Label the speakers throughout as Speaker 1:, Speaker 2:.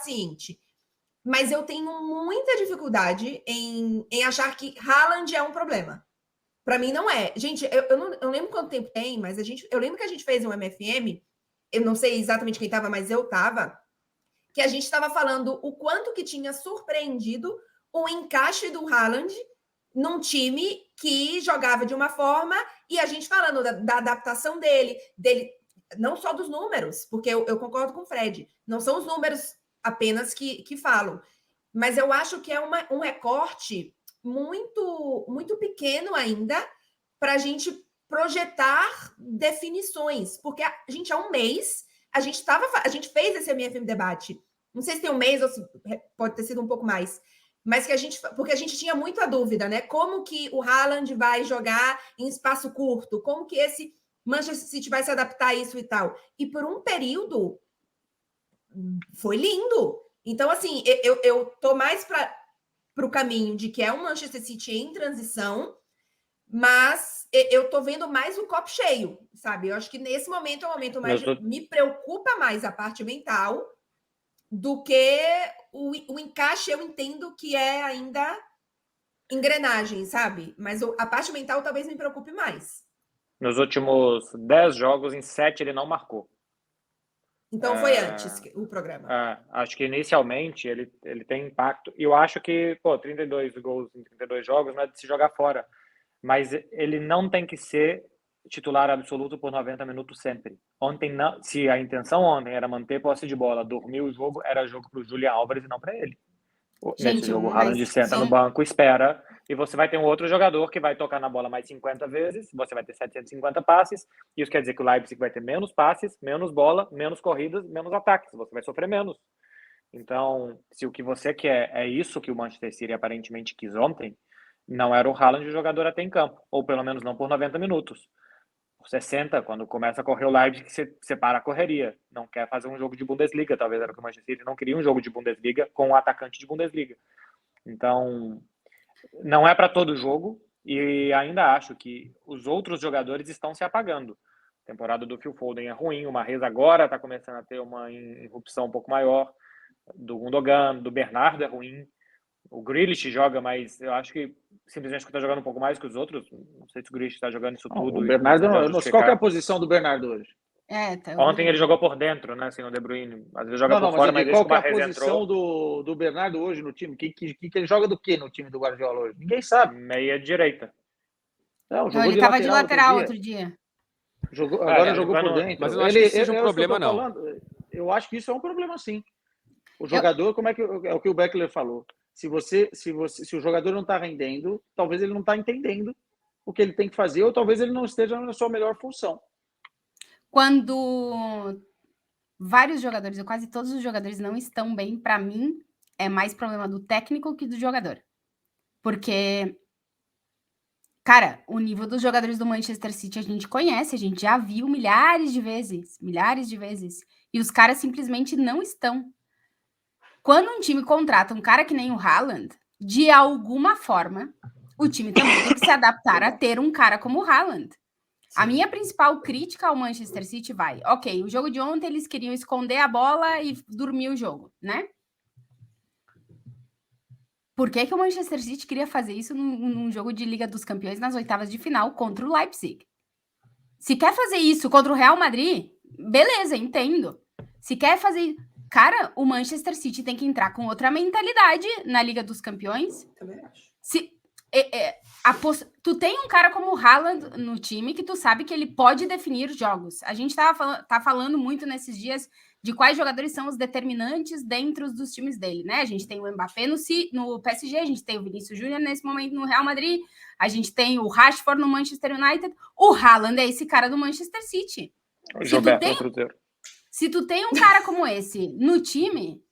Speaker 1: paciente. Mas eu tenho muita dificuldade em achar que Haaland é um problema. Para mim, não é. Gente, eu não lembro quanto tempo tem, mas eu lembro que a gente fez um MFM, eu não sei exatamente quem estava, mas eu estava, que a gente estava falando o quanto que tinha surpreendido o encaixe do Haaland num time que jogava de uma forma, e a gente falando da adaptação dele, não só dos números, porque eu concordo com o Fred, não são os números apenas que falam, mas eu acho que é um recorte muito, muito pequeno ainda para a gente projetar definições, porque gente, há um mês a gente fez esse MFM debate, não sei se tem um mês ou se pode ter sido um pouco mais, mas porque a gente tinha muita dúvida, né? Como que o Haaland vai jogar em espaço curto? Como que esse Manchester City vai se adaptar a isso e tal? E por um período foi lindo. Então, assim, eu tô mais para o caminho de que é um Manchester City em transição, mas eu tô vendo mais o copo cheio, sabe? Eu acho que nesse momento é o momento mais me preocupa mais a parte mental do que o encaixe. Eu entendo que é ainda engrenagem, sabe? Mas a parte mental talvez me preocupe mais.
Speaker 2: Nos últimos 10 jogos, em 7 ele não marcou.
Speaker 1: Então foi antes o programa.
Speaker 2: Acho que inicialmente ele tem impacto. E eu acho que, 32 gols em 32 jogos não é de se jogar fora. Mas ele não tem que ser titular absoluto por 90 minutos sempre. Ontem, não, se a intenção ontem era manter posse de bola, dormir o jogo, era jogo para o Julian Álvares e não para ele. Nesse jogo, o Haaland senta no banco, espera, e você vai ter um outro jogador que vai tocar na bola mais 50 vezes, você vai ter 750 passes, isso quer dizer que o Leipzig vai ter menos passes, menos bola, menos corridas, menos ataques, você vai sofrer menos. Então, se o que você quer é isso que o Manchester City aparentemente quis ontem, não era o Haaland o jogador até em campo, ou pelo menos não por 90 minutos. Por 60, quando começa a correr o Leipzig, você para a correria. Não quer fazer um jogo de Bundesliga, talvez era o que o Manchester City não queria um jogo de Bundesliga com um atacante de Bundesliga. Então, não é para todo jogo, e ainda acho que os outros jogadores estão se apagando. A temporada do Phil Foden é ruim, o Mahrez agora está começando a ter uma irrupção um pouco maior, do Gundogan, do Bernardo é ruim, o Grealish joga, mas eu acho que simplesmente está jogando um pouco mais que os outros. Não sei se o Grealish está jogando isso tudo.
Speaker 3: O Bernardo, eu não sei qual é a posição do Bernardo hoje.
Speaker 2: Ontem ele jogou por dentro, né? Sem o De Bruyne. Às vezes joga por fora, mas
Speaker 3: qual é a posição do Bernardo hoje no time? Que ele joga do que no time do Guardiola hoje? Ninguém sabe.
Speaker 2: Meia direita.
Speaker 4: Não, ele estava de lateral outro dia.
Speaker 3: Agora jogou por dentro.
Speaker 5: Mas eu não acho que isso seja um problema, não.
Speaker 3: Eu acho que isso é um problema, sim. O jogador, como é o que o Beckler falou? Se o jogador não está rendendo, talvez ele não está entendendo o que ele tem que fazer, ou talvez ele não esteja na sua melhor função.
Speaker 4: Quando vários jogadores, ou quase todos os jogadores não estão bem, para mim, é mais problema do técnico que do jogador. Porque, cara, o nível dos jogadores do Manchester City a gente conhece, a gente já viu milhares de vezes, e os caras simplesmente não estão. Quando um time contrata um cara que nem o Haaland, de alguma forma, o time também tem que se adaptar a ter um cara como o Haaland. A minha principal crítica ao Manchester City vai, ok, o jogo de ontem eles queriam esconder a bola e dormir o jogo, né? Por que o Manchester City queria fazer isso num jogo de Liga dos Campeões nas oitavas de final contra o Leipzig? Se quer fazer isso contra o Real Madrid, beleza, entendo. Se quer fazer... Cara, o Manchester City tem que entrar com outra mentalidade na Liga dos Campeões.
Speaker 1: Também acho.
Speaker 4: Tu tem um cara como o Haaland no time que tu sabe que ele pode definir jogos. A gente tá falando muito nesses dias de quais jogadores são os determinantes dentro dos times dele, né? A gente tem o Mbappé no PSG, a gente tem o Vinícius Júnior nesse momento no Real Madrid, a gente tem o Rashford no Manchester United. O Haaland é esse cara do Manchester City. Se tu tem um cara como esse no time,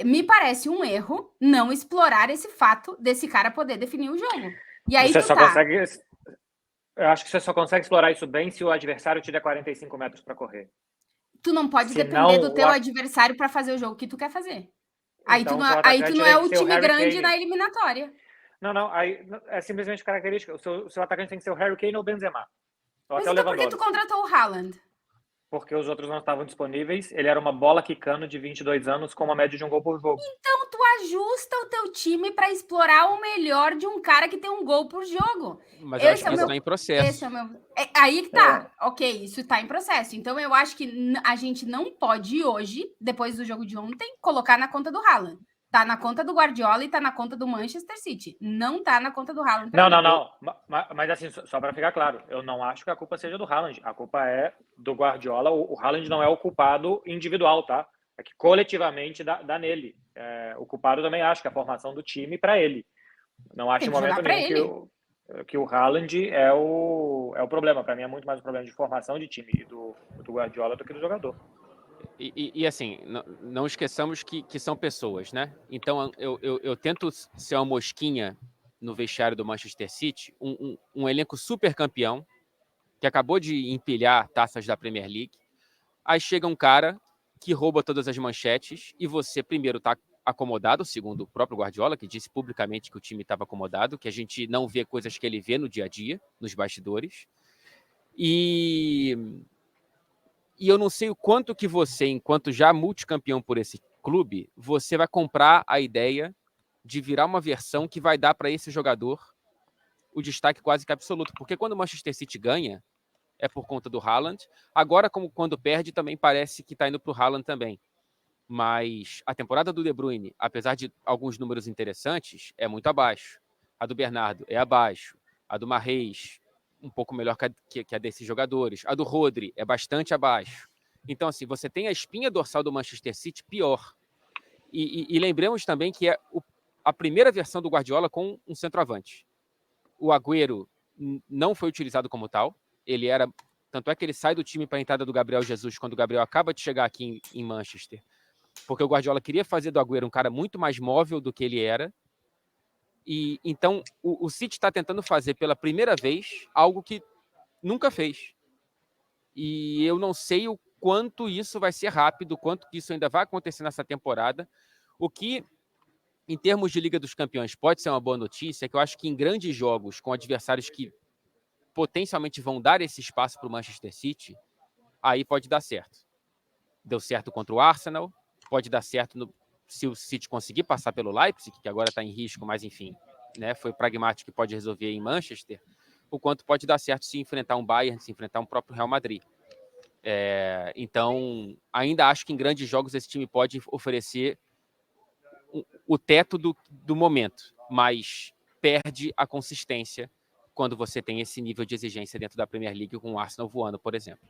Speaker 4: me parece um erro não explorar esse fato desse cara poder definir o jogo. E aí
Speaker 2: eu acho que você só consegue explorar isso bem se o adversário te der 45 metros para correr.
Speaker 4: Tu não pode depender do teu adversário para fazer o jogo que tu quer fazer. Aí tu não é o time grande na eliminatória.
Speaker 2: Não, aí é simplesmente característica. O seu atacante tem que ser o Harry Kane ou o Benzema.
Speaker 4: Mas então por que tu contratou o Haaland?
Speaker 2: porque os outros não estavam disponíveis. Ele era uma bola quicando de 22 anos com uma média de 1 gol por jogo.
Speaker 4: Então tu ajusta o teu time para explorar o melhor de um cara que tem um gol por jogo.
Speaker 5: Mas eu acho que isso está em processo.
Speaker 4: Esse é o meu... Aí que tá. Ok, isso está em processo. Então eu acho que a gente não pode hoje, depois do jogo de ontem, colocar na conta do Haaland. Tá na conta do Guardiola e tá na conta do Manchester City. Não tá na conta do Haaland.
Speaker 2: Não. Mas assim, só para ficar claro, eu não acho que a culpa seja do Haaland. A culpa é do Guardiola. O Haaland não é o culpado individual, tá? É que coletivamente dá nele. O culpado também acho que é a formação do time para ele. Não acho em momento nenhum que o Haaland é o problema. Para mim é muito mais um problema de formação de time do Guardiola do que do jogador.
Speaker 5: E assim, não esqueçamos que são pessoas, né? Então eu tento ser uma mosquinha no vestiário do Manchester City, um elenco super campeão, que acabou de empilhar taças da Premier League. Aí chega um cara que rouba todas as manchetes e você primeiro está acomodado, segundo o próprio Guardiola, que disse publicamente que o time estava acomodado, que a gente não vê coisas que ele vê no dia a dia, nos bastidores. E eu não sei o quanto que você, enquanto já multicampeão por esse clube, você vai comprar a ideia de virar uma versão que vai dar para esse jogador o destaque quase que absoluto. Porque quando o Manchester City ganha, é por conta do Haaland. Agora, como quando perde, também parece que está indo para o Haaland também. Mas a temporada do De Bruyne, apesar de alguns números interessantes, é muito abaixo. A do Bernardo é abaixo. A do Mahrez, um pouco melhor que a desses jogadores. A do Rodri é bastante abaixo. Então, assim, você tem a espinha dorsal do Manchester City pior. E lembremos também que é a primeira versão do Guardiola com um centroavante. O Agüero não foi utilizado como tal. Ele era... Tanto é que ele sai do time para a entrada do Gabriel Jesus quando o Gabriel acaba de chegar aqui em Manchester. Porque o Guardiola queria fazer do Agüero um cara muito mais móvel do que ele era. E então o City está tentando fazer pela primeira vez algo que nunca fez. E eu não sei o quanto isso vai ser rápido, o quanto que isso ainda vai acontecer nessa temporada. O que, em termos de Liga dos Campeões, pode ser uma boa notícia, é que eu acho que em grandes jogos, com adversários que potencialmente vão dar esse espaço para o Manchester City, aí pode dar certo. Deu certo contra o Arsenal, pode dar certo se o City conseguir passar pelo Leipzig, que agora está em risco, mas enfim, né, foi pragmático e pode resolver em Manchester, o quanto pode dar certo se enfrentar um Bayern, se enfrentar um próprio Real Madrid. Então, ainda acho que em grandes jogos esse time pode oferecer o teto do momento, mas perde a consistência quando você tem esse nível de exigência dentro da Premier League com o Arsenal voando, por exemplo.